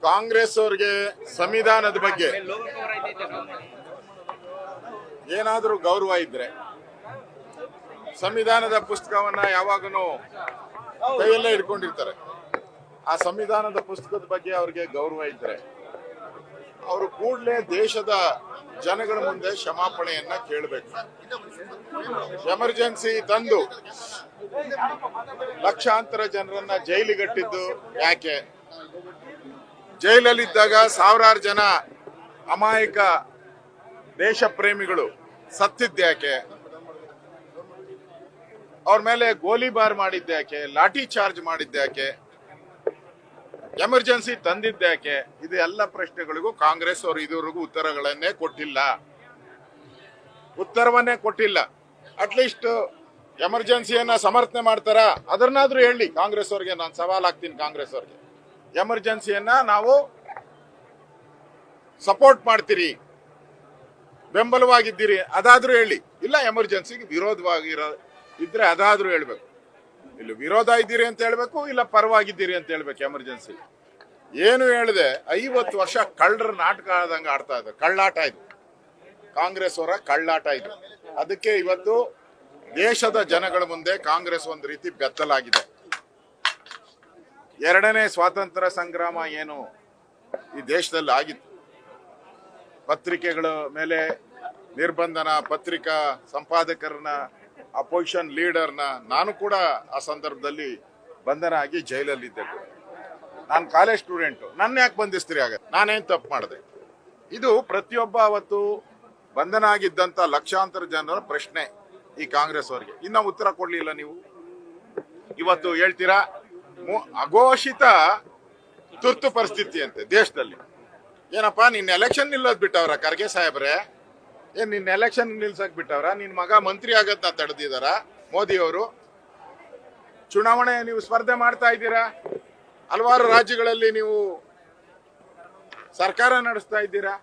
ಕಾಂಗ್ರೆಸ್ ಅವರಿಗೆ ಸಂವಿಧಾನದ ಬಗ್ಗೆ ಏನಾದರೂ ಗೌರವ ಇದ್ರೆ ಸಂವಿಧಾನದ ಪುಸ್ತಕವನ್ನ ಯಾವಾಗಲೂ ಕೈಯಲ್ಲೇ ಇಟ್ಕೊಂಡಿರ್ತಾರೆ. ಆ ಸಂವಿಧಾನದ ಪುಸ್ತಕದ ಬಗ್ಗೆ ಅವ್ರಿಗೆ ಗೌರವ ಇದ್ರೆ ಅವರು ಕೂಡಲೇ ದೇಶದ ಜನಗಳ ಮುಂದೆ ಕ್ಷಮಾಪಣೆಯನ್ನ ಕೇಳಬೇಕು. ಎಮರ್ಜೆನ್ಸಿ ತಂದು ಲಕ್ಷಾಂತರ ಜನರನ್ನ ಜೈಲಿಗಟ್ಟಿದ್ದು ಯಾಕೆ? ಜೈಲಲ್ಲಿದ್ದಾಗ ಸಾವಿರಾರು ಜನ ಅಮಾಯಕ ದೇಶ ಪ್ರೇಮಿಗಳು ಸತ್ತಿದ್ದ್ಯಾಕೆ? ಅವ್ರ ಮೇಲೆ ಗೋಲಿಬಾರ್ ಮಾಡಿದ್ದ್ಯಾಕೆ? ಲಾಠಿ ಚಾರ್ಜ್ ಮಾಡಿದ್ದ್ಯಾಕೆ? ಎಮರ್ಜೆನ್ಸಿ ತಂದಿದ್ದ್ಯಾಕೆ? ಇದು ಎಲ್ಲ ಪ್ರಶ್ನೆಗಳಿಗೂ ಕಾಂಗ್ರೆಸ್ ಅವರು ಇದುವರೆಗೂ ಉತ್ತರವನ್ನೇ ಕೊಟ್ಟಿಲ್ಲ. ಅಟ್ಲೀಸ್ಟ್ ಎಮರ್ಜೆನ್ಸಿಯನ್ನ ಸಮರ್ಥನೆ ಮಾಡ್ತಾರ ಅದನ್ನಾದ್ರೂ ಹೇಳಿ ಕಾಂಗ್ರೆಸ್ ಅವ್ರಿಗೆ. ನಾನು ಸವಾಲ್ ಹಾಕ್ತೀನಿ ಕಾಂಗ್ರೆಸ್ ಅವ್ರಿಗೆ, ಎಮರ್ಜೆನ್ಸಿಯನ್ನ ನಾವು ಸಪೋರ್ಟ್ ಮಾಡ್ತೀರಿ, ಬೆಂಬಲವಾಗಿದ್ದೀರಿ ಅದಾದ್ರೂ ಹೇಳಿ. ಇಲ್ಲ ಎಮರ್ಜೆನ್ಸಿಗೆ ವಿರೋಧವಾಗಿರೋ ಇದ್ರೆ ಅದಾದ್ರೂ ಹೇಳ್ಬೇಕು. ಇಲ್ಲಿ ವಿರೋಧ ಇದ್ದೀರಿ ಅಂತ ಹೇಳ್ಬೇಕು, ಇಲ್ಲ ಪರವಾಗಿದ್ದೀರಿ ಅಂತ ಹೇಳ್ಬೇಕು. ಎಮರ್ಜೆನ್ಸಿ ಏನು ಹೇಳಿದೆ 50 ವರ್ಷ ಕಳ್ಳರ ನಾಟಕ ಆದಂಗೆ ಆಡ್ತಾ ಇದ್ದಾರೆ. ಕಳ್ಳಾಟ ಇದು, ಕಾಂಗ್ರೆಸ್ ಅವರ ಕಳ್ಳಾಟ ಇದು. ಅದಕ್ಕೆ ಇವತ್ತು ದೇಶದ ಜನಗಳ ಮುಂದೆ ಕಾಂಗ್ರೆಸ್ ಒಂದು ರೀತಿ ಬೆತ್ತಲಾಗಿದೆ. ಎರಡನೇ ಸ್ವಾತಂತ್ರ್ಯ ಸಂಗ್ರಾಮ ಏನು ಈ ದೇಶದಲ್ಲಿ ಆಗಿತ್ತು, ಪತ್ರಿಕೆಗಳ ಮೇಲೆ ನಿರ್ಬಂಧನ, ಪತ್ರಿಕಾ ಸಂಪಾದಕರನ್ನ, ಅಪೋಸಿಷನ್ ಲೀಡರ್ನ, ನಾನು ಕೂಡ ಆ ಸಂದರ್ಭದಲ್ಲಿ ಬಂಧನ ಆಗಿ ಜೈಲಲ್ಲಿದ್ದೆ. ನಾನು ಕಾಲೇಜ್ ಸ್ಟೂಡೆಂಟು, ನನ್ನ ಯಾಕೆ ಬಂಧಿಸ್ತೀರಿ? ಆಗ ನಾನೇನ್ ತಪ್ಪು ಮಾಡಿದೆ? ಇದು ಪ್ರತಿಯೊಬ್ಬ ಅವತ್ತು ಬಂಧನ ಆಗಿದ್ದಂತ ಲಕ್ಷಾಂತರ ಜನರ ಪ್ರಶ್ನೆ ಈ ಕಾಂಗ್ರೆಸ್ ಅವರಿಗೆ. ಇನ್ನ ಉತ್ತರ ಕೊಡ್ಲಿಲ್ಲ ನೀವು. ಇವತ್ತು ಹೇಳ್ತೀರಾ ಅಘೋಷಿತ ತುರ್ತು ಪರಿಸ್ಥಿತಿ ಅಂತೆ ದೇಶದಲ್ಲಿ. ಏನಪ್ಪಾ ನಿನ್ನ ಎಲೆಕ್ಷನ್ ನಿಲ್ಲೋದ್ ಬಿಟ್ಟವ್ರ ಖರ್ಗೆ ಸಾಹೇಬ್ರೆ? ಏನ್ ನಿನ್ನ ಎಲೆಕ್ಷನ್ ನಿಲ್ಸಕ್ ಬಿಟ್ಟವ್ರ? ನಿನ್ ಮಗ ಮಂತ್ರಿ ಆಗದ್ನ ತಡೆದಿದಾರ ಮೋದಿ ಅವರು? ಚುನಾವಣೆ ನೀವು ಸ್ಪರ್ಧೆ ಮಾಡ್ತಾ ಇದ್ದೀರಾ, ಹಲವಾರು ರಾಜ್ಯಗಳಲ್ಲಿ ನೀವು ಸರ್ಕಾರ ನಡೆಸ್ತಾ ಇದ್ದೀರಾ,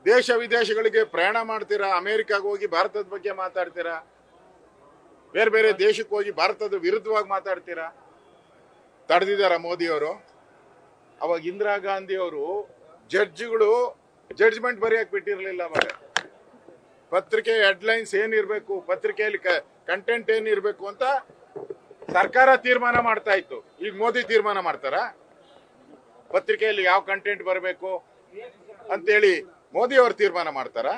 ದೇಶ ವಿದೇಶಗಳಿಗೆ ಪ್ರಯಾಣ ಮಾಡ್ತೀರಾ, ಅಮೆರಿಕಾಗ ಹೋಗಿ ಭಾರತದ ಬಗ್ಗೆ ಮಾತಾಡ್ತೀರಾ, ಬೇರೆ ಬೇರೆ ದೇಶಕ್ಕೆ ಹೋಗಿ ಭಾರತದ ವಿರುದ್ಧವಾಗಿ ಮಾತಾಡ್ತೀರಾ. ತಡೆದಿದ್ದಾರ ಮೋದಿ ಅವರು? ಅವಾಗ ಇಂದಿರಾ ಗಾಂಧಿ ಅವರು ಜಡ್ಜ್ಗಳು ಜಡ್ಜ್ಮೆಂಟ್ ಬರೆಯಕ್ ಬಿಟ್ಟಿರ್ಲಿಲ್ಲ. ಅವಾಗ ಪತ್ರಿಕೆ ಹೆಡ್ಲೈನ್ಸ್ ಏನಿರ್ಬೇಕು, ಪತ್ರಿಕೆಯಲ್ಲಿ ಕಂಟೆಂಟ್ ಏನಿರ್ಬೇಕು ಅಂತ ಸರ್ಕಾರ ತೀರ್ಮಾನ ಮಾಡ್ತಾ ಇತ್ತು. ಈಗ ಮೋದಿ ತೀರ್ಮಾನ ಮಾಡ್ತಾರ ಪತ್ರಿಕೆಯಲ್ಲಿ ಯಾವ ಕಂಟೆಂಟ್ ಬರಬೇಕು ಅಂತೇಳಿ? ಮೋದಿ ಅವರು ತೀರ್ಮಾನ ಮಾಡ್ತಾರ?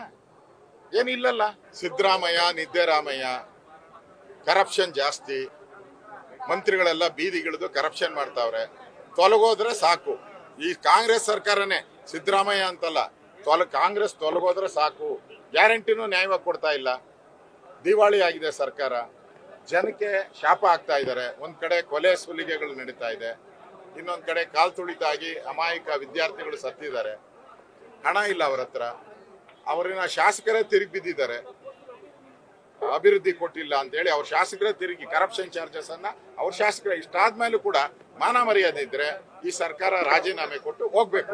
ಏನಿಲ್ಲಲ್ಲ. ಸಿದ್ದರಾಮಯ್ಯ, ನಿದ್ದೆರಾಮಯ್ಯ, ಕರಪ್ಷನ್ ಜಾಸ್ತಿ, ಮಂತ್ರಿಗಳೆಲ್ಲ ಬೀದಿಗಿಳಿದು ಕರಪ್ಷನ್ ಮಾಡ್ತಾವ್ರೆ. ತೊಲಗೋದ್ರೆ ಸಾಕು. ಈ ಕಾಂಗ್ರೆಸ್ ಸರ್ಕಾರನೇ, ಸಿದ್ದರಾಮಯ್ಯ ಅಂತಲ್ಲ, ಕಾಂಗ್ರೆಸ್ ತೊಲಗೋದ್ರೆ ಸಾಕು. ಗ್ಯಾರಂಟಿನೂ ನ್ಯಾಯವಾಗಿ ಕೊಡ್ತಾ ಇಲ್ಲ. ದಿವಾಳಿ ಆಗಿದೆ ಸರ್ಕಾರ. ಜನಕ್ಕೆ ಶಾಪ ಆಗ್ತಾ ಇದ್ದಾರೆ. ಒಂದ್ ಕಡೆ ಕೊಲೆ ಸುಲಿಗೆಗಳು ನಡೀತಾ ಇದೆ, ಇನ್ನೊಂದ್ ಕಡೆ ಕಾಲ್ ತುಳಿತಾಗಿ ಅಮಾಯಕ ವಿದ್ಯಾರ್ಥಿಗಳು ಸತ್ತಿದ್ದಾರೆ. ಹಣ ಇಲ್ಲ ಅವರ ಹತ್ರ. ಅವರಿನ ಶಾಸಕರೇ ತಿರುಗಿ ಬಿದ್ದಿದ್ದಾರೆ, ಅಭಿವೃದ್ಧಿ ಕೊಟ್ಟಿಲ್ಲ ಅಂತ ಹೇಳಿ. ಅವ್ರ ಶಾಸಕರೇ ತಿರುಗಿ ಕರಪ್ಷನ್ ಚಾರ್ಜಸ್ ಅನ್ನ ಅವ್ರ ಶಾಸಕರ ಇಷ್ಟಾದ್ಮೇಲೂ ಕೂಡ ಮಾನ ಮರ್ಯಾದೆ ಇದ್ರೆ ಈ ಸರ್ಕಾರ ರಾಜೀನಾಮೆ ಕೊಟ್ಟು ಹೋಗ್ಬೇಕು.